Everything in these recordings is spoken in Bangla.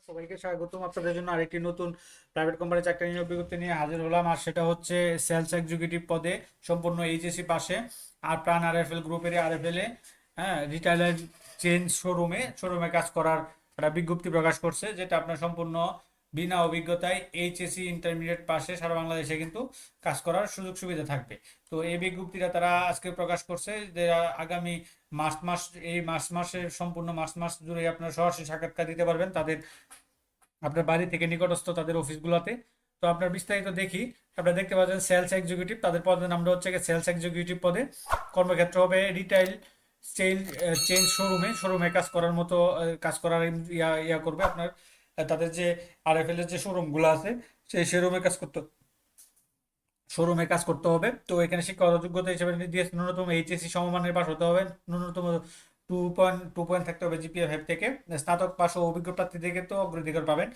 সবাইকে স্বাগতম। আপনাদের জন্য আরেকটি নতুন প্রাইভেট কোম্পানির চাকরি নিয়োগ বিজ্ঞপ্তি নিয়ে হাজির হলাম। আর সেটা হচ্ছে সেলস এক্সিকিউটিভ পদে, সম্পূর্ণ এইচএসসি পাশে, আর প্রাণ আরএফএল গ্রুপের আরএফএল এ, হ্যাঁ, রিটাইলার চেঞ্জ শোরুমে কাজ করার একটা বিজ্ঞপ্তি প্রকাশ করছে, যেটা আপনার সম্পূর্ণ বিনা অভিজ্ঞতায় এইচএসসি ইন্টারমিডিয়েট পাশে সারা বাংলাদেশে কিন্তু কাজ করার সুযোগ সুবিধা থাকবে। তো এই বিজ্ঞপ্তিটা তারা আজকে প্রকাশ করছে যে আগামী মার্চ মাস, এই মার্চ মাসের সম্পূর্ণ মার্চ মাস জুড়ে আপনারা সরাসরি সাক্ষাৎকার দিতে পারবেন তাদের আপনার বাড়ি থেকে নিকটস্থ তাদের অফিসগুলোতে। তো আপনার বিস্তারিত দেখি। আপনারা দেখতে পাচ্ছেন সেলস এক্সিকিউটিভ, তাদের পদের নামটা হচ্ছে সেলস এক্সিকিউটিভ পদে। কর্মক্ষেত্র হবে রিটাইল চেইন চেঞ্জ শোরুমে কাজ করার মতো, কাজ করার ইয়া করবে আপনার। তাদের যে আরএফএল এর যে শোরুমগুলো আছে, সেই শোরুমে কাজ করতে হবে। তো এখানে শিক্ষাগত যোগ্যতা হিসেবে দিয়েছে ন্যূনতম এইচএসসি সমমানের পাস হতে হবে, ন্যূনতম 2.2 থাকতে হবে জিপিএ 5 থেকে। স্নাতক পাস ও অভিজ্ঞ প্রার্থী থেকে তো অগ্রাধিকার পাবেন।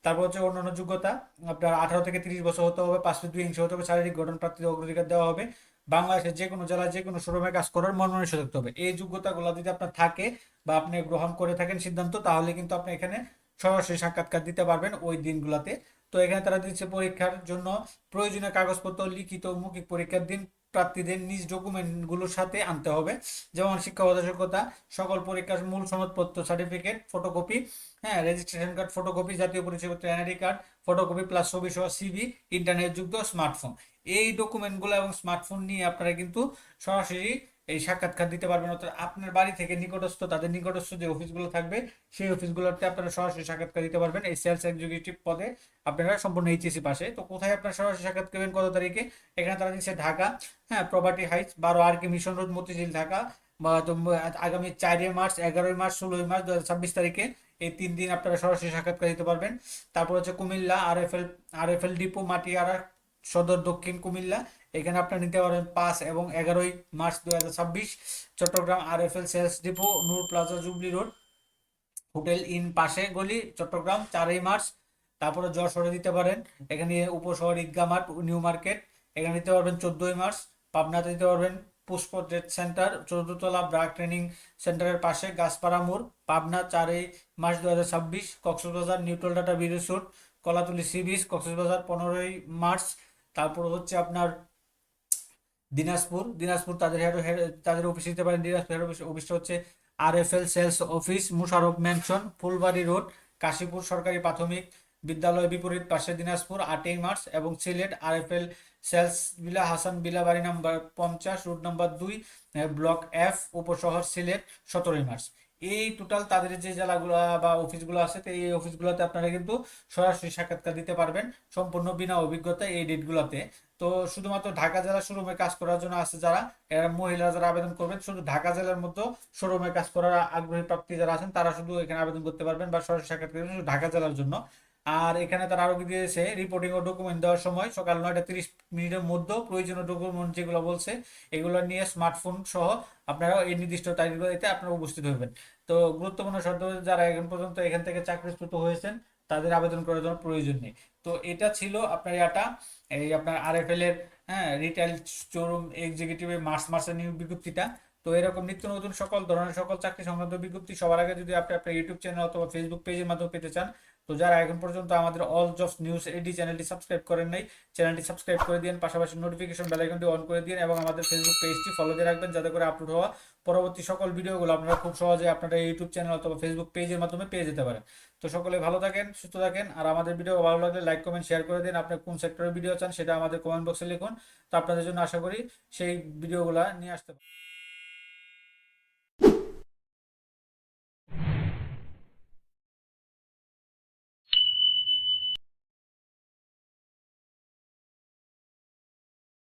তারপর হচ্ছে অন্যান্য যোগ্যতা, আপনার 18 থেকে 30 বছর হতে হবে, 5 ফুট 2 ইঞ্চি হতে হবে, শারীরিক গঠন প্রার্থীদের অগ্রাধিকার দেওয়া হবে। বাংলাদেশের যে কোনো জেলায় যে কোনো শোরুমে কাজ করার মনোনয়ন থাকতে হবে। এই যোগ্যতাগুলো যদি আপনার থাকে বা আপনি গ্রহণ করে থাকেন সিদ্ধান্ত, তাহলে কিন্তু আপনি এখানে সরাসরি সাক্ষাৎকার দিতে পারবেন ওই দিনগুলোতে। তো এখানে তারা দিচ্ছে পরীক্ষার জন্য প্রয়োজনীয় কাগজপত্র, লিখিত ও মৌখিক পরীক্ষার দিন প্রার্থীদের নিজ ডকুমেন্টগুলোর সাথে আনতে হবে। যেমন শিক্ষাগত যোগ্যতা, সকল পরীক্ষার মূল সনদপত্র, সার্টিফিকেট ফটোকপি, হ্যাঁ, রেজিস্ট্রেশন কার্ড ফটোকপি, জাতীয় পরিচয়পত্র এনআইডি কার্ড ফটোকপি প্লাস ছবি সহ সিভি, ইন্টারনেট যুক্ত স্মার্টফোন। এই ডকুমেন্টগুলো এবং স্মার্টফোন নিয়ে আপনারা কিন্তু সরাসরি এই সাক্ষাৎকার দিতে পারবেন। অর্থাৎ আপনার বাড়ি থেকে নিকটস্থ, তাদের নিকটস্থ যে অফিসগুলো থাকবে, সেই অফিসগুলোতে আপনারা সরাসরি সাক্ষাৎকার দিতে পারবেন এই সেলস এক্সিকিউটিভ পদে। আপনারা সম্পূর্ণ এইচএসি পাশে। তো কোথায় আপনারা সরাসরি সাক্ষাৎ করবেন, কত তারিখে? এখানে তারা দিচ্ছে ঢাকা, হ্যাঁ, প্রপার্টি হাইটস 12 আর কে মিশন রোড, মতিঝিল, ঢাকা। বা আগামী 4 মার্চ, 11 মার্চ, 16 মার্চ 2026 তারিখে এই 3 দিন আপনারা সরাসরি সাক্ষাৎকার দিতে পারবেন। তারপর হচ্ছে কুমিল্লা আরএফএল ডিপো মাটিয়ারা সদর, দক্ষিণ কুমিল্লা। এখানে আপনারা নিতে পারবেন 5 এবং 11 March 2026। Chattogram RFL sales depot, Noor plaza, jubilee road, hotel inn পাশে গলি, চট্টগ্রাম 4 মার্চ। তারপরে যশোরে দিতে পারেন, এখানে উপশহর ঈদগাহ মাঠ, নিউ মার্কেট, এখানে দিতে পারবেন 14 মার্চ। পাবনাতে দিতে পারবেন পুষ্প ট্রেড সেন্টার, 14তলা ব্রাক ট্রেনিং সেন্টারের পাশে, গাছপাড়া মোড়, Pabna 4 March 2026। Cox's Bazar neutral data বিরিসোড, Kolatoli sea beach, Cox's Bazar 15 March. তারপর হচ্ছে আপনার দিনাজপুর তাদের অফিস দিতে পারেন। দিনাজপুর অফিসটা হচ্ছে RFL sales office, Musharraf mansion, Phulbari road, Kashipur সরকারি প্রাথমিক বিদ্যালয় বিপরীত পাশে, দিনাজপুর 8 মার্চ। এবং সিলেট আরএফএল সেলস বিলা হাসান বিলা, বাড়ি number 50, route number 2, block F, Upashahar Sylhet 17 March. এই টোটাল তাদের যে জেলাগুলো বা অফিসগুলো আছে, তো এই অফিসগুলোতে আপনারা কিন্তু সরাসরি সাক্ষাৎকার দিতে পারবেন সম্পূর্ণ বিনা অভিজ্ঞতা এই ডেটগুলোতে। তো শুধুমাত্র ঢাকা জেলা শোরুমে কাজ করার জন্য আছে যারা, এরা মহিলারা যারা আবেদন করবেন, শুধু ঢাকা জেলার মধ্যে শোরুমে কাজ করার আগ্রহী প্রার্থী যারা আছেন, তারা শুধু এখানে আবেদন করতে পারবেন বা সরাসরি সাক্ষাৎ করবেন শুধু ঢাকা জেলার জন্য। আর এখানে তারা আরো কি দিয়েছে, রিপোর্টিং ও ডকুমেন্ট দেওয়ার সময় সকাল 9টা 30 মিনিটের মধ্যে প্রয়োজনীয় ডকুমেন্ট যেগুলো বলছে, এগুলো নিয়ে স্মার্টফোন সহ আপনারা এই নির্দিষ্ট তারিখগুলোতে আপনারা উপস্থিত হবেন। তো গুরুত্বপূর্ণ শর্ত হচ্ছে, যারা এখন পর্যন্ত এখান থেকে চাকরিচ্যুত হয়েছেন তাদের আবেদন করার জন্য প্রয়োজন নেই। তো এটা ছিল আপনার ইয়াটা, এই আপনার আরএফএল এর, হ্যাঁ, রিটেল শোরুম এক্সিকিউটিভের মার্চের নিয়োগ বিজ্ঞপ্তিটা। তো এরকম নিত্য নতুন সকল ধরনের সকল চাকরি সংক্রান্ত বিজ্ঞপ্তি সবার আগে যদি আপনি আপনার ইউটিউব চ্যানেল অথবা ফেসবুক পেজের মাধ্যমে পেতে চান, তো যারা এখন পর্যন্ত আমাদের অল জবস নিউজ এডি চ্যানেলটি সাবস্ক্রাইব করেন নাই, চ্যানেলটি সাবস্ক্রাইব করে দিন, পাশাপাশি নোটিফিকেশন বেল আইকনটি অন করে দিন এবং আমাদের ফেসবুক পেজটি ফলো দিয়ে রাখবেন, যাতে করে আপলোড হওয়া পরবর্তী সকল ভিডিওগুলো আপনারা খুব সহজে আপনারা ইউটিউব চ্যানেল অথবা ফেসবুক পেজের মাধ্যমে পেয়ে যেতে পারেন। তো সকলে ভালো থাকেন, সুস্থ থাকেন। আর আমাদের ভিডিও ভালো লাগলে লাইক কমেন্ট শেয়ার করে দিন। আপনি কোন সেক্টরের ভিডিও চান সেটা আমাদের কমেন্ট বক্সে লিখুন। তো আপনাদের জন্য আশা করি সেই ভিডিওগুলো নিয়ে আসতে পারি।